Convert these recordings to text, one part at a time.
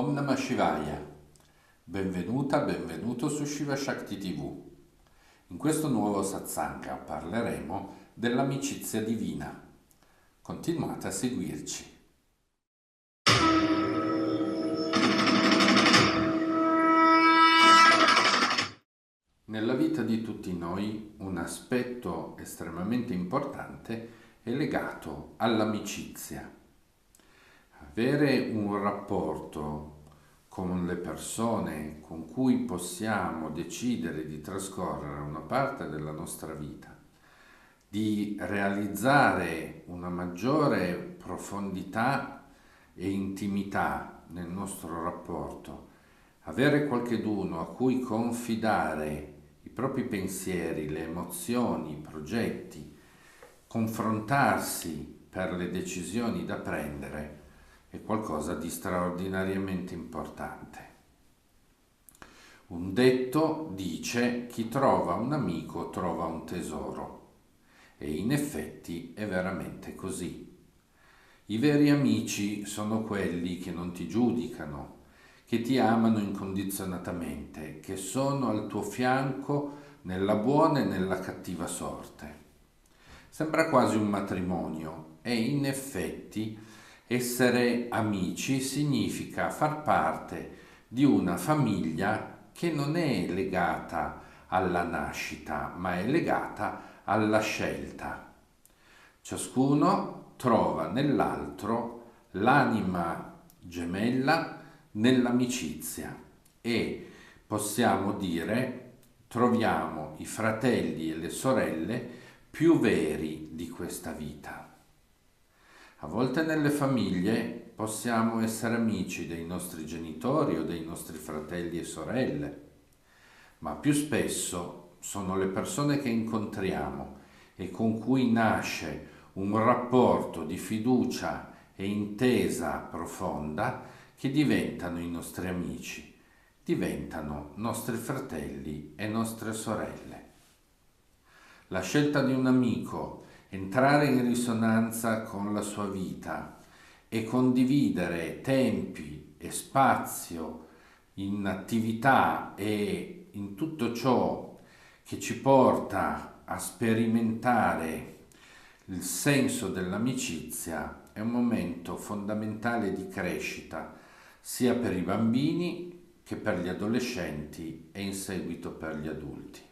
Om Namah Shivaya. Benvenuta, benvenuto su Shiva Shakti TV. In questo nuovo satsanga parleremo dell'amicizia divina. Continuate a seguirci. Nella vita di tutti noi un aspetto estremamente importante è legato all'amicizia. Avere un rapporto con le persone con cui possiamo decidere di trascorrere una parte della nostra vita, di realizzare una maggiore profondità e intimità nel nostro rapporto, avere qualcheduno a cui confidare i propri pensieri, le emozioni, i progetti, confrontarsi per le decisioni da prendere è qualcosa di straordinariamente importante. Un detto dice: chi trova un amico trova un tesoro, e in effetti è veramente così. I veri amici sono quelli che non ti giudicano, che ti amano incondizionatamente, che sono al tuo fianco nella buona e nella cattiva sorte. Sembra quasi un matrimonio e in effetti essere amici significa far parte di una famiglia che non è legata alla nascita, ma è legata alla scelta. Ciascuno trova nell'altro l'anima gemella nell'amicizia e possiamo dire troviamo i fratelli e le sorelle più veri di questa vita. A volte nelle famiglie possiamo essere amici dei nostri genitori o dei nostri fratelli e sorelle, ma più spesso sono le persone che incontriamo e con cui nasce un rapporto di fiducia e intesa profonda che diventano i nostri amici, diventano nostri fratelli e nostre sorelle. La scelta di un amico, entrare in risonanza con la sua vita e condividere tempi e spazio in attività e in tutto ciò che ci porta a sperimentare il senso dell'amicizia è un momento fondamentale di crescita sia per i bambini che per gli adolescenti e in seguito per gli adulti.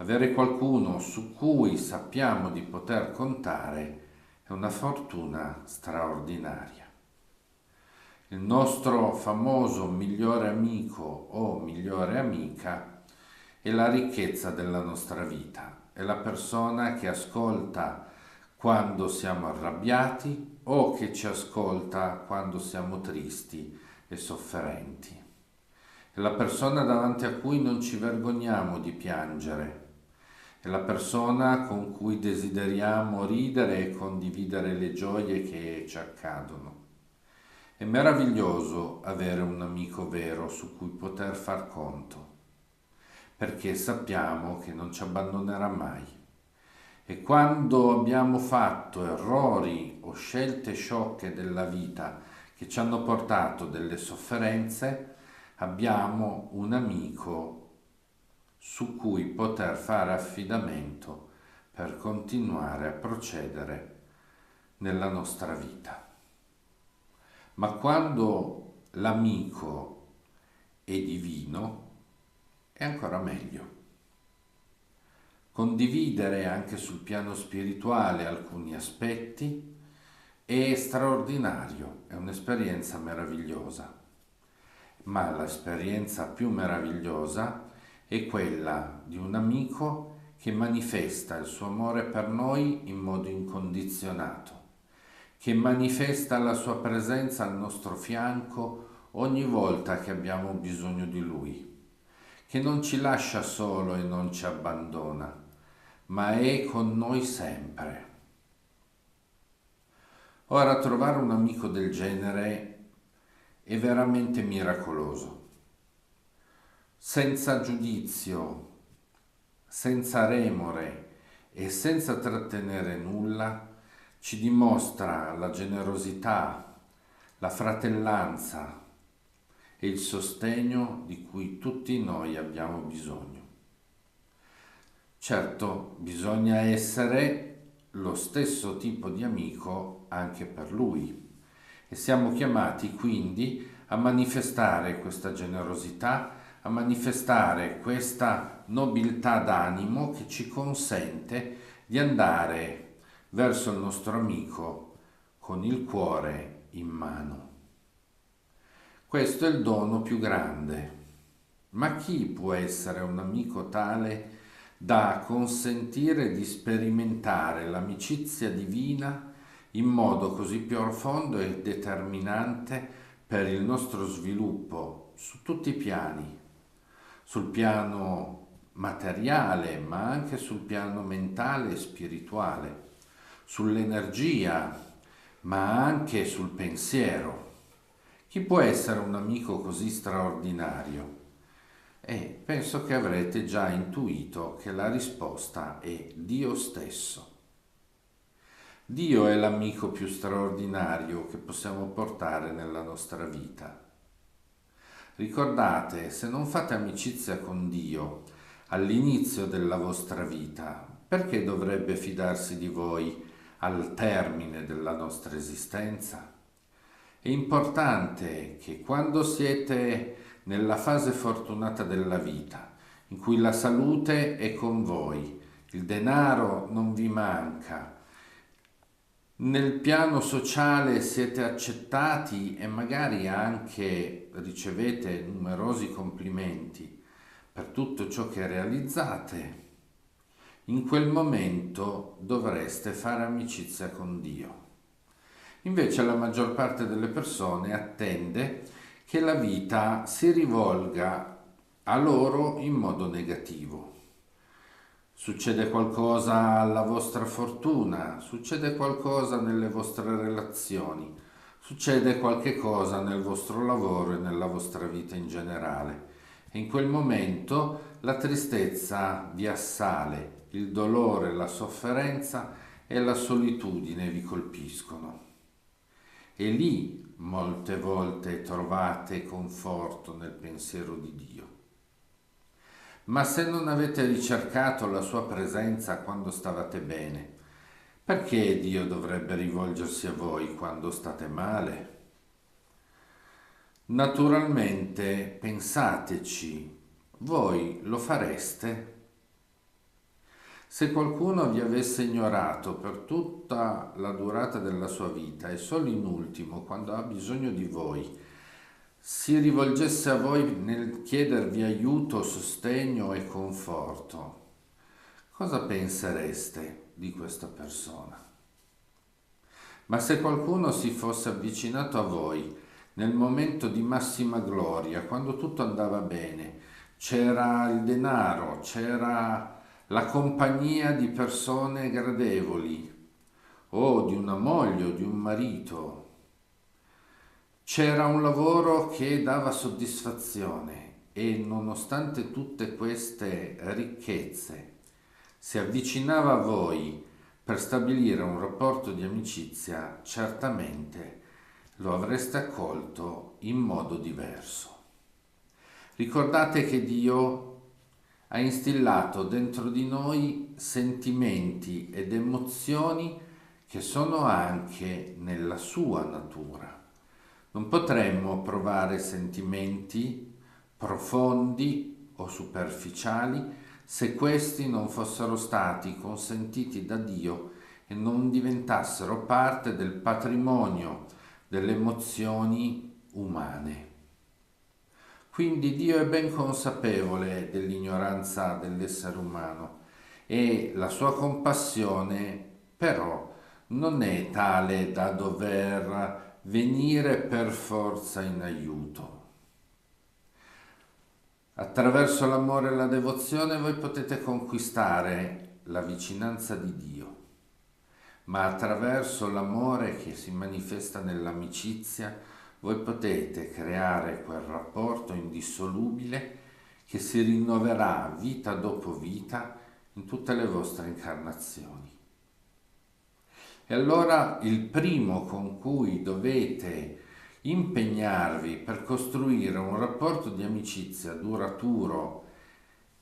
Avere qualcuno su cui sappiamo di poter contare è una fortuna straordinaria. Il nostro famoso migliore amico o migliore amica è la ricchezza della nostra vita, è la persona che ascolta quando siamo arrabbiati o che ci ascolta quando siamo tristi e sofferenti. È la persona davanti a cui non ci vergogniamo di piangere. È la persona con cui desideriamo ridere e condividere le gioie che ci accadono. È meraviglioso avere un amico vero su cui poter far conto, perché sappiamo che non ci abbandonerà mai. E quando abbiamo fatto errori o scelte sciocche della vita che ci hanno portato delle sofferenze, abbiamo un amico su cui poter fare affidamento per continuare a procedere nella nostra vita. Ma quando l'amico è divino è ancora meglio. Condividere anche sul piano spirituale alcuni aspetti è straordinario, è un'esperienza meravigliosa. Ma l'esperienza più meravigliosa è quella di un amico che manifesta il suo amore per noi in modo incondizionato, che manifesta la sua presenza al nostro fianco ogni volta che abbiamo bisogno di lui, che non ci lascia solo e non ci abbandona, ma è con noi sempre. Ora, trovare un amico del genere è veramente miracoloso. Senza giudizio, senza remore e senza trattenere nulla, ci dimostra la generosità, la fratellanza, e il sostegno di cui tutti noi abbiamo bisogno. Certo, bisogna essere lo stesso tipo di amico anche per lui e siamo chiamati quindi a manifestare questa generosità, a manifestare questa nobiltà d'animo che ci consente di andare verso il nostro amico con il cuore in mano. Questo è il dono più grande. Ma chi può essere un amico tale da consentire di sperimentare l'amicizia divina in modo così profondo e determinante per il nostro sviluppo su tutti i piani, sul piano materiale, ma anche sul piano mentale e spirituale, sull'energia, ma anche sul pensiero. Chi può essere un amico così straordinario? E penso che avrete già intuito che la risposta è Dio stesso. Dio è l'amico più straordinario che possiamo portare nella nostra vita. Ricordate, se non fate amicizia con Dio all'inizio della vostra vita, perché dovrebbe fidarsi di voi al termine della nostra esistenza? È importante che quando siete nella fase fortunata della vita, in cui la salute è con voi, il denaro non vi manca, nel piano sociale siete accettati e magari anche ricevete numerosi complimenti per tutto ciò che realizzate, in quel momento dovreste fare amicizia con Dio. Invece la maggior parte delle persone attende che la vita si rivolga a loro in modo negativo. Succede qualcosa alla vostra fortuna, succede qualcosa nelle vostre relazioni, succede qualche cosa nel vostro lavoro e nella vostra vita in generale. E in quel momento la tristezza vi assale, il dolore, la sofferenza e la solitudine vi colpiscono. E lì molte volte trovate conforto nel pensiero di Dio. Ma se non avete ricercato la sua presenza quando stavate bene, perché Dio dovrebbe rivolgersi a voi quando state male? Naturalmente, pensateci, voi lo fareste? Se qualcuno vi avesse ignorato per tutta la durata della sua vita e solo in ultimo, quando ha bisogno di voi, si rivolgesse a voi nel chiedervi aiuto, sostegno e conforto, cosa pensereste di questa persona? Ma se qualcuno si fosse avvicinato a voi nel momento di massima gloria, quando tutto andava bene, c'era il denaro, c'era la compagnia di persone gradevoli, o di una moglie o di un marito, c'era un lavoro che dava soddisfazione e nonostante tutte queste ricchezze si avvicinava a voi per stabilire un rapporto di amicizia, certamente lo avreste accolto in modo diverso. Ricordate che Dio ha instillato dentro di noi sentimenti ed emozioni che sono anche nella sua natura. Non potremmo provare sentimenti profondi o superficiali se questi non fossero stati consentiti da Dio e non diventassero parte del patrimonio delle emozioni umane. Quindi Dio è ben consapevole dell'ignoranza dell'essere umano e la sua compassione però non è tale da dover venire per forza in aiuto. Attraverso l'amore e la devozione voi potete conquistare la vicinanza di Dio, ma attraverso l'amore che si manifesta nell'amicizia voi potete creare quel rapporto indissolubile che si rinnoverà vita dopo vita in tutte le vostre incarnazioni. E allora il primo con cui dovete impegnarvi per costruire un rapporto di amicizia duraturo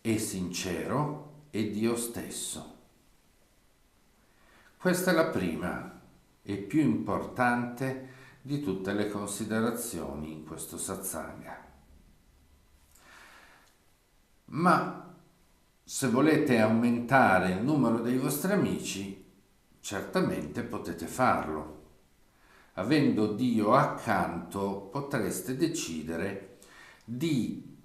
e sincero è Dio stesso. Questa è la prima e più importante di tutte le considerazioni in questo satsanga. Ma se volete aumentare il numero dei vostri amici, certamente potete farlo. Avendo Dio accanto, potreste decidere di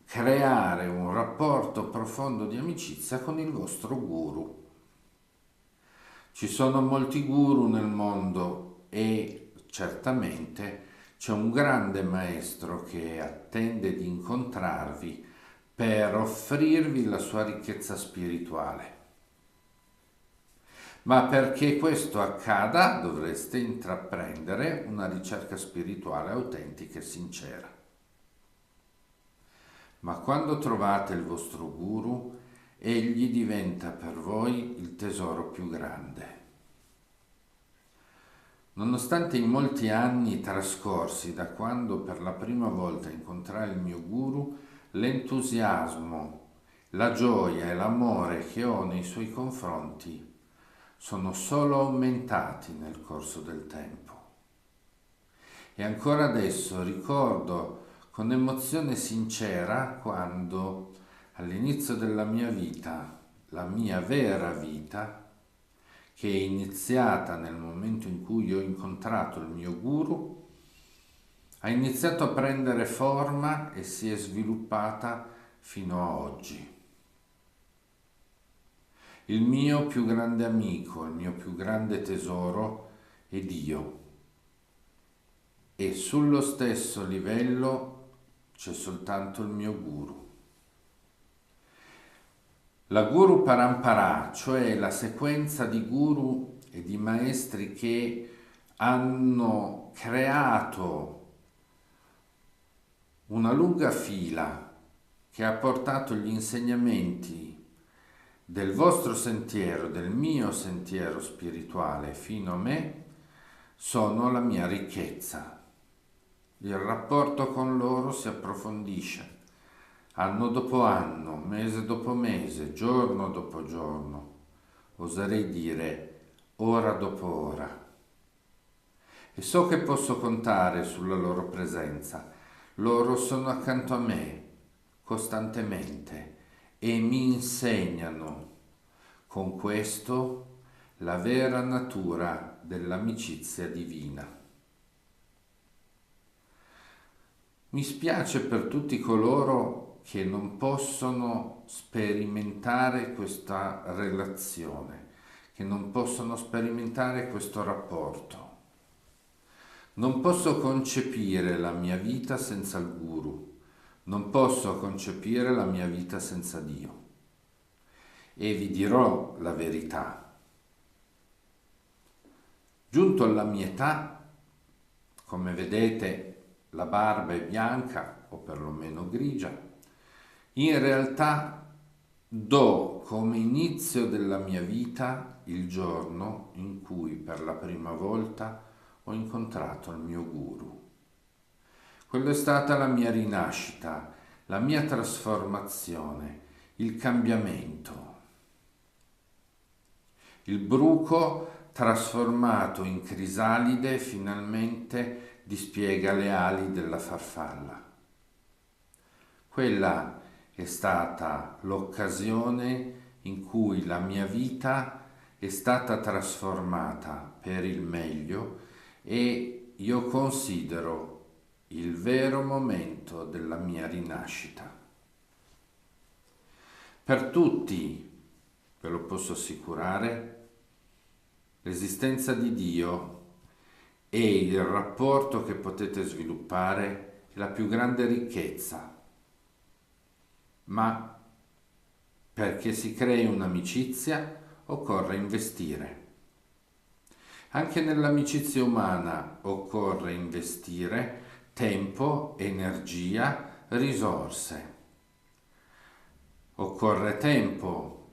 creare un rapporto profondo di amicizia con il vostro guru. Ci sono molti guru nel mondo e certamente c'è un grande maestro che attende di incontrarvi per offrirvi la sua ricchezza spirituale. Ma perché questo accada dovreste intraprendere una ricerca spirituale autentica e sincera. Ma quando trovate il vostro guru, egli diventa per voi il tesoro più grande. Nonostante i molti anni trascorsi da quando per la prima volta incontrai il mio guru, l'entusiasmo, la gioia e l'amore che ho nei suoi confronti sono solo aumentati nel corso del tempo. E ancora adesso ricordo con emozione sincera quando all'inizio della mia vita, la mia vera vita, che è iniziata nel momento in cui ho incontrato il mio guru, ha iniziato a prendere forma e si è sviluppata fino a oggi. Il mio più grande amico, il mio più grande tesoro è Dio. E sullo stesso livello c'è soltanto il mio guru. La Guru Parampara, cioè la sequenza di guru e di maestri che hanno creato una lunga fila che ha portato gli insegnamenti del vostro sentiero, del mio sentiero spirituale fino a me, sono la mia ricchezza. Il rapporto con loro si approfondisce anno dopo anno, mese dopo mese, giorno dopo giorno, oserei dire ora dopo ora. E so che posso contare sulla loro presenza. Loro sono accanto a me costantemente e mi insegnano con questo la vera natura dell'amicizia divina. Mi spiace per tutti coloro che non possono sperimentare questa relazione, che non possono sperimentare questo rapporto. Non posso concepire la mia vita senza il guru, non posso concepire la mia vita senza Dio. E vi dirò la verità. Giunto alla mia età, come vedete, la barba è bianca o perlomeno grigia, in realtà do come inizio della mia vita il giorno in cui per la prima volta ho incontrato il mio guru. Quello è stata la mia rinascita, la mia trasformazione, il cambiamento. Il bruco trasformato in crisalide finalmente dispiega le ali della farfalla. Quella è stata l'occasione in cui la mia vita è stata trasformata per il meglio e io considero il vero momento della mia rinascita. Per tutti, ve lo posso assicurare, l'esistenza di Dio e il rapporto che potete sviluppare è la più grande ricchezza. Ma perché si crei un'amicizia occorre investire. Anche nell'amicizia umana occorre investire tempo, energia, risorse. Occorre tempo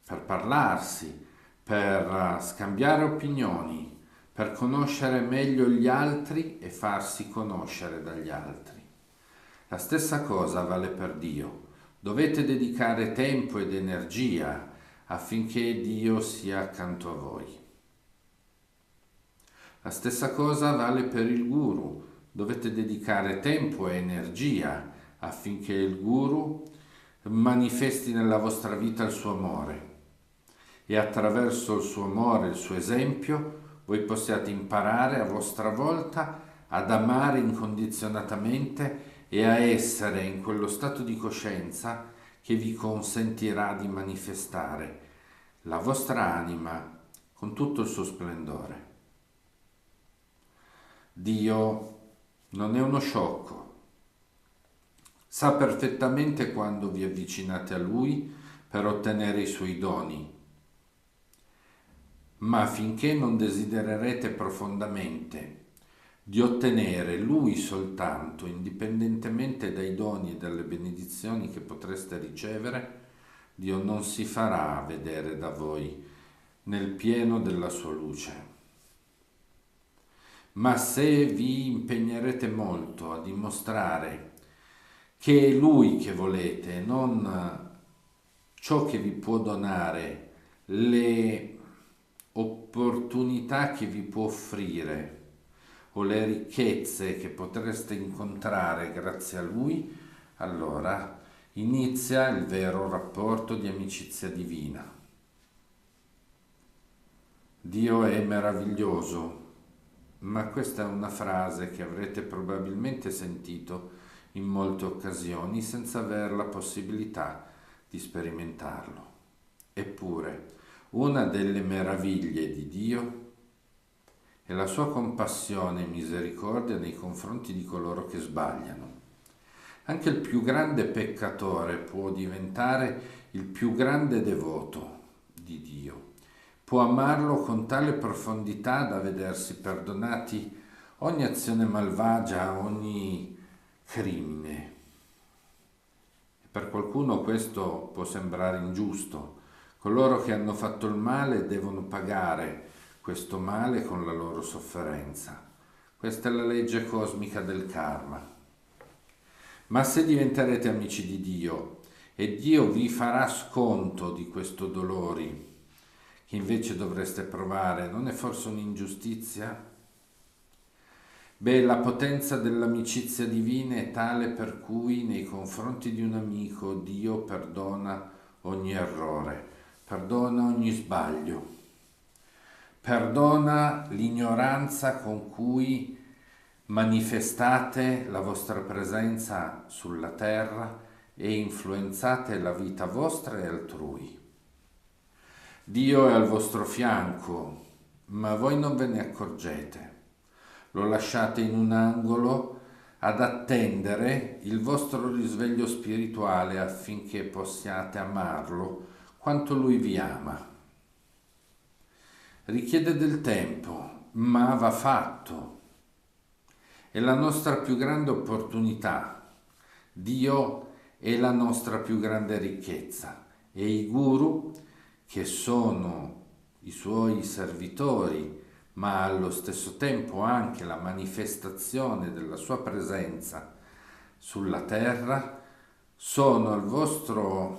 per parlarsi, per scambiare opinioni, per conoscere meglio gli altri e farsi conoscere dagli altri. La stessa cosa vale per Dio. Dovete dedicare tempo ed energia affinché Dio sia accanto a voi. La stessa cosa vale per il guru. Dovete dedicare tempo e energia affinché il guru manifesti nella vostra vita il suo amore e attraverso il suo amore, il suo esempio, voi possiate imparare a vostra volta ad amare incondizionatamente e a essere in quello stato di coscienza che vi consentirà di manifestare la vostra anima con tutto il suo splendore. Dio non è uno sciocco, sa perfettamente quando vi avvicinate a Lui per ottenere i suoi doni, ma finché non desidererete profondamente di ottenere Lui soltanto, indipendentemente dai doni e dalle benedizioni che potreste ricevere, Dio non si farà vedere da voi nel pieno della sua luce. Ma se vi impegnerete molto a dimostrare che è Lui che volete, non ciò che vi può donare, le opportunità che vi può offrire o le ricchezze che potreste incontrare grazie a Lui, allora inizia il vero rapporto di amicizia divina. Dio è meraviglioso, ma questa è una frase che avrete probabilmente sentito in molte occasioni senza aver la possibilità di sperimentarlo. Eppure, una delle meraviglie di Dio è la sua compassione e misericordia nei confronti di coloro che sbagliano. Anche il più grande peccatore può diventare il più grande devoto di Dio. Può amarlo con tale profondità da vedersi perdonati ogni azione malvagia, ogni crimine. Per qualcuno questo può sembrare ingiusto. Coloro che hanno fatto il male devono pagare questo male con la loro sofferenza. Questa è la legge cosmica del karma. Ma se diventerete amici di Dio e Dio vi farà sconto di questo dolore che invece dovreste provare, non è forse un'ingiustizia? Beh, la potenza dell'amicizia divina è tale per cui nei confronti di un amico Dio perdona ogni errore, perdona ogni sbaglio, perdona l'ignoranza con cui manifestate la vostra presenza sulla terra e influenzate la vita vostra e altrui. Dio è al vostro fianco, ma voi non ve ne accorgete. Lo lasciate in un angolo ad attendere il vostro risveglio spirituale affinché possiate amarlo quanto Lui vi ama. Richiede del tempo, ma va fatto. È la nostra più grande opportunità. Dio è la nostra più grande ricchezza e i guru, che sono i suoi servitori, ma allo stesso tempo anche la manifestazione della sua presenza sulla terra, sono al vostro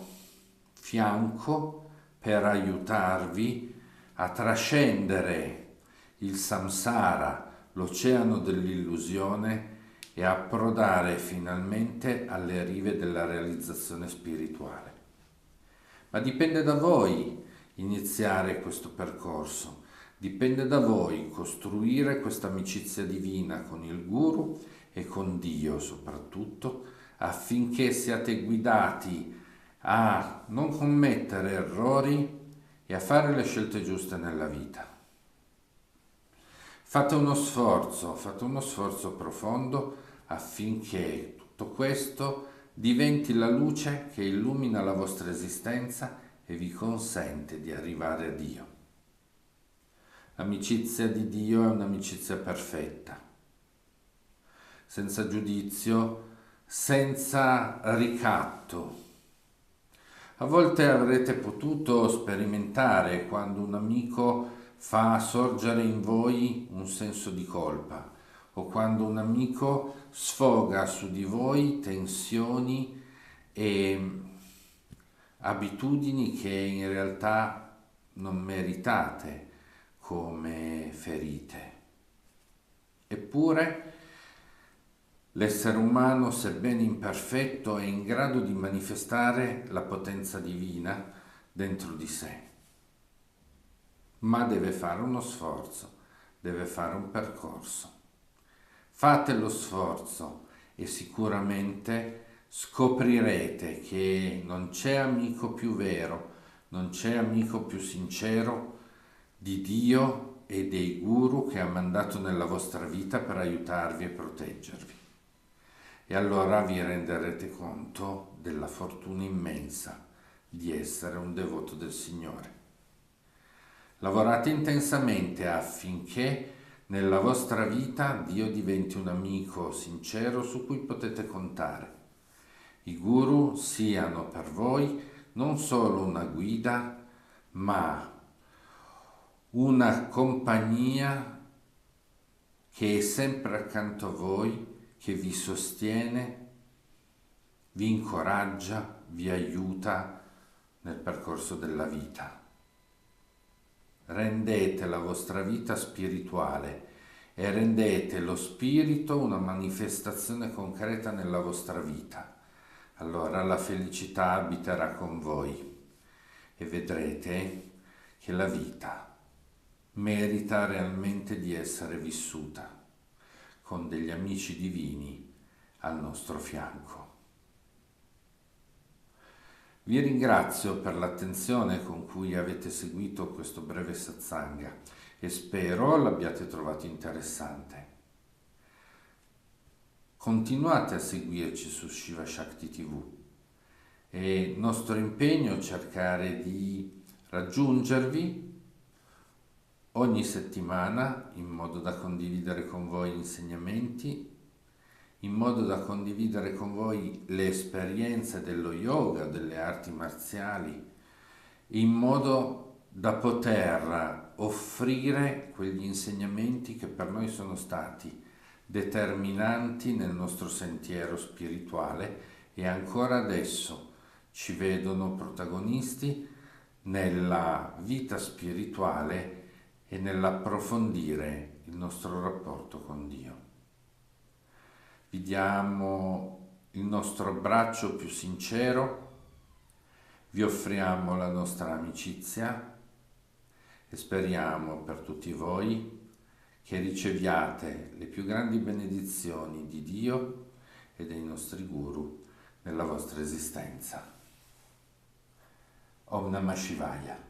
fianco per aiutarvi a trascendere il samsara, l'oceano dell'illusione, e approdare finalmente alle rive della realizzazione spirituale. Ma dipende da voi iniziare questo percorso, dipende da voi costruire questa amicizia divina con il Guru e con Dio soprattutto, affinché siate guidati a non commettere errori e a fare le scelte giuste nella vita. Fate uno sforzo profondo affinché tutto questo diventi la luce che illumina la vostra esistenza e vi consente di arrivare a Dio. L'amicizia di Dio è un'amicizia perfetta, senza giudizio, senza ricatto. A volte avrete potuto sperimentare quando un amico fa sorgere in voi un senso di colpa o quando un amico sfoga su di voi tensioni e abitudini che in realtà non meritate come ferite. Eppure l'essere umano, sebbene imperfetto, è in grado di manifestare la potenza divina dentro di sé, ma deve fare uno sforzo, deve fare un percorso. Fate lo sforzo e sicuramente scoprirete che non c'è amico più vero, non c'è amico più sincero di Dio e dei guru che ha mandato nella vostra vita per aiutarvi e proteggervi. E allora vi renderete conto della fortuna immensa di essere un devoto del Signore. Lavorate intensamente affinché nella vostra vita Dio diventi un amico sincero su cui potete contare. I guru siano per voi non solo una guida, ma una compagnia che è sempre accanto a voi, che vi sostiene, vi incoraggia, vi aiuta nel percorso della vita. Rendete la vostra vita spirituale e rendete lo spirito una manifestazione concreta nella vostra vita. Allora la felicità abiterà con voi e vedrete che la vita merita realmente di essere vissuta con degli amici divini al nostro fianco. Vi ringrazio per l'attenzione con cui avete seguito questo breve satsanga e spero l'abbiate trovato interessante. Continuate a seguirci su Shiva Shakti TV. È nostro impegno cercare di raggiungervi ogni settimana in modo da condividere con voi insegnamenti, in modo da condividere con voi le esperienze dello yoga, delle arti marziali, in modo da poter offrire quegli insegnamenti che per noi sono stati determinanti nel nostro sentiero spirituale e ancora adesso ci vedono protagonisti nella vita spirituale e nell'approfondire il nostro rapporto con Dio. Vi diamo il nostro abbraccio più sincero, vi offriamo la nostra amicizia e speriamo per tutti voi che riceviate le più grandi benedizioni di Dio e dei nostri guru nella vostra esistenza. Om Namah Shivaya.